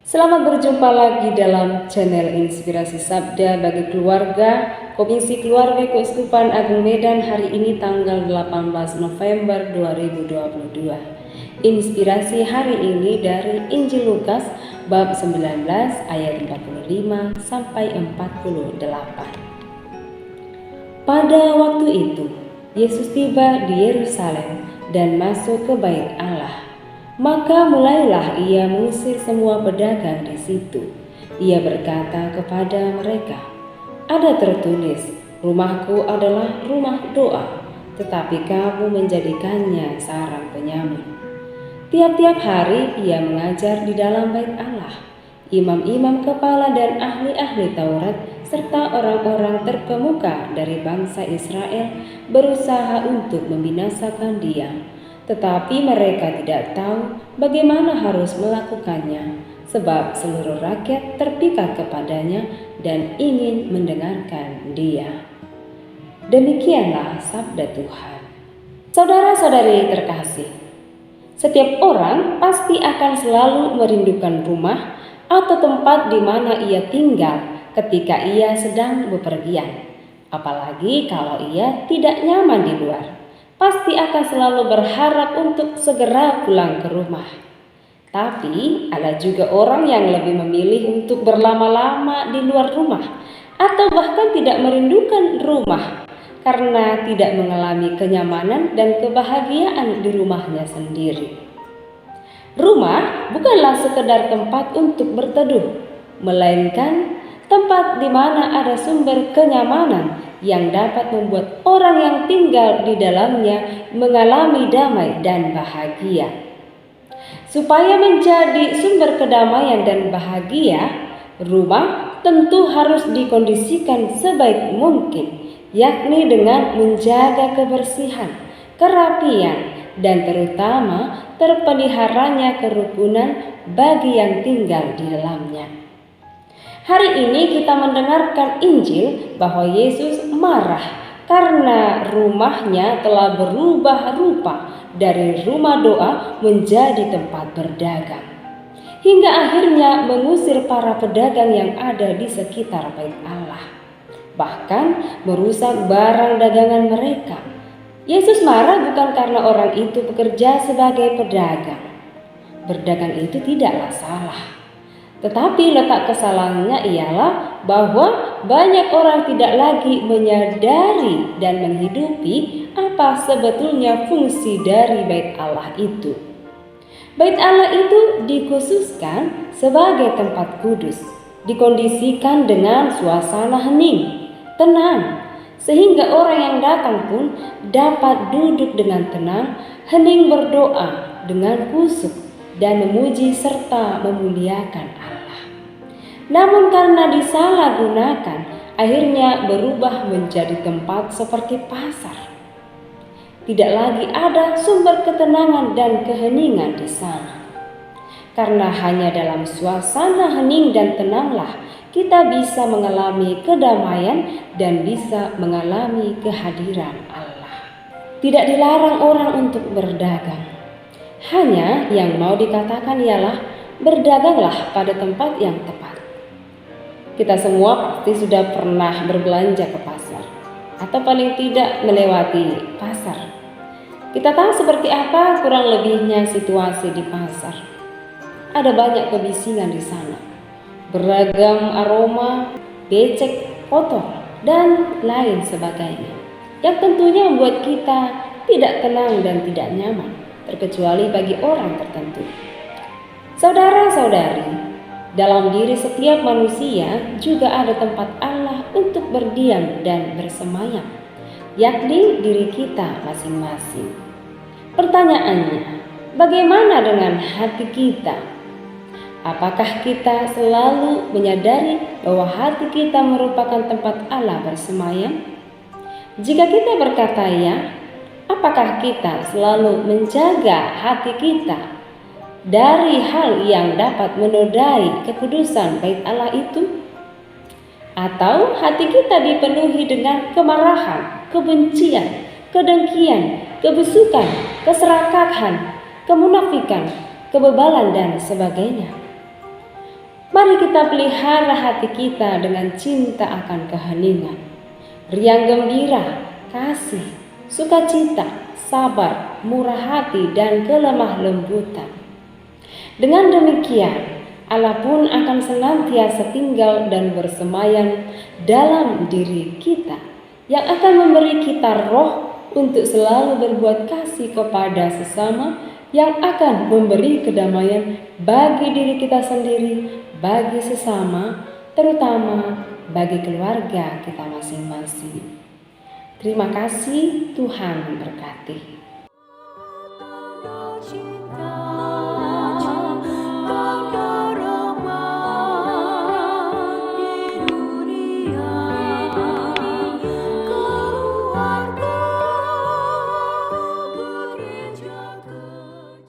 Selamat berjumpa lagi dalam channel Inspirasi Sabda bagi keluarga Komisi Keluarga Keuskupan Agung Medan hari ini tanggal 18 November 2022. Inspirasi hari ini dari Injil Lukas bab 19 ayat 45 sampai 48. Pada waktu itu, Yesus tiba di Yerusalem dan masuk ke Bait Allah. Maka mulailah ia mengusir semua pedagang di situ. Ia berkata kepada mereka, "Ada tertulis, rumahku adalah rumah doa, tetapi kamu menjadikannya sarang penyamun." Tiap-tiap hari ia mengajar di dalam Bait Allah. Imam-imam kepala dan ahli-ahli Taurat serta orang-orang terkemuka dari bangsa Israel berusaha untuk membinasakan dia. Tetapi mereka tidak tahu bagaimana harus melakukannya, sebab seluruh rakyat terpikat kepadanya dan ingin mendengarkan dia. Demikianlah sabda Tuhan. Saudara-saudari terkasih, setiap orang pasti akan selalu merindukan rumah atau tempat di mana ia tinggal ketika ia sedang bepergian, apalagi kalau ia tidak nyaman di luar. Pasti akan selalu berharap untuk segera pulang ke rumah. Tapi ada juga orang yang lebih memilih untuk berlama-lama di luar rumah atau bahkan tidak merindukan rumah karena tidak mengalami kenyamanan dan kebahagiaan di rumahnya sendiri. Rumah bukanlah sekedar tempat untuk berteduh, melainkan tempat di mana ada sumber kenyamanan yang dapat membuat orang yang tinggal di dalamnya mengalami damai dan bahagia. Supaya menjadi sumber kedamaian dan bahagia, rumah tentu harus dikondisikan sebaik mungkin, yakni dengan menjaga kebersihan, kerapian, dan terutama terpeliharanya kerukunan bagi yang tinggal di dalamnya. Hari ini kita mendengarkan Injil bahwa Yesus marah karena rumahnya telah berubah rupa dari rumah doa menjadi tempat berdagang. Hingga akhirnya mengusir para pedagang yang ada di sekitar Bait Allah. Bahkan merusak barang dagangan mereka. Yesus marah bukan karena orang itu bekerja sebagai pedagang. Berdagang itu tidaklah salah. Tetapi letak kesalahannya ialah bahwa banyak orang tidak lagi menyadari dan menghidupi apa sebetulnya fungsi dari Bait Allah itu. Bait Allah itu dikhususkan sebagai tempat kudus, dikondisikan dengan suasana hening, tenang, sehingga orang yang datang pun dapat duduk dengan tenang, hening berdoa dengan khusyuk dan memuji serta memuliakan Allah. Namun karena disalahgunakan, akhirnya berubah menjadi tempat seperti pasar. Tidak lagi ada sumber ketenangan dan keheningan di sana. Karena hanya dalam suasana hening dan tenanglah kita bisa mengalami kedamaian dan bisa mengalami kehadiran Allah. Tidak dilarang orang untuk berdagang. Hanya yang mau dikatakan ialah berdaganglah pada tempat yang tepat. Kita semua pasti sudah pernah berbelanja ke pasar atau paling tidak melewati pasar. Kita tahu seperti apa kurang lebihnya situasi di pasar. Ada banyak kebisingan di sana. Beragam aroma, becek, kotor, dan lain sebagainya. Yang tentunya membuat kita tidak tenang dan tidak nyaman, terkecuali bagi orang tertentu. Saudara-saudari, dalam diri setiap manusia juga ada tempat Allah untuk berdiam dan bersemayam, yakni diri kita masing-masing. Pertanyaannya, bagaimana dengan hati kita? Apakah kita selalu menyadari bahwa hati kita merupakan tempat Allah bersemayam? Jika kita berkata ya, apakah kita selalu menjaga hati kita dari hal yang dapat menodai kekudusan Bait Allah itu? Atau hati kita dipenuhi dengan kemarahan, kebencian, kedengkian, kebusukan, keserakahan, kemunafikan, kebebalan, dan sebagainya? Mari kita pelihara hati kita dengan cinta akan keheningan, riang gembira, kasih, sukacita, sabar, murah hati, dan kelemah lembutan. Dengan demikian, Allah pun akan senantiasa tinggal dan bersemayam dalam diri kita, yang akan memberi kita roh untuk selalu berbuat kasih kepada sesama, yang akan memberi kedamaian bagi diri kita sendiri, bagi sesama, terutama bagi keluarga kita masing-masing. Terima kasih, Tuhan memberkati.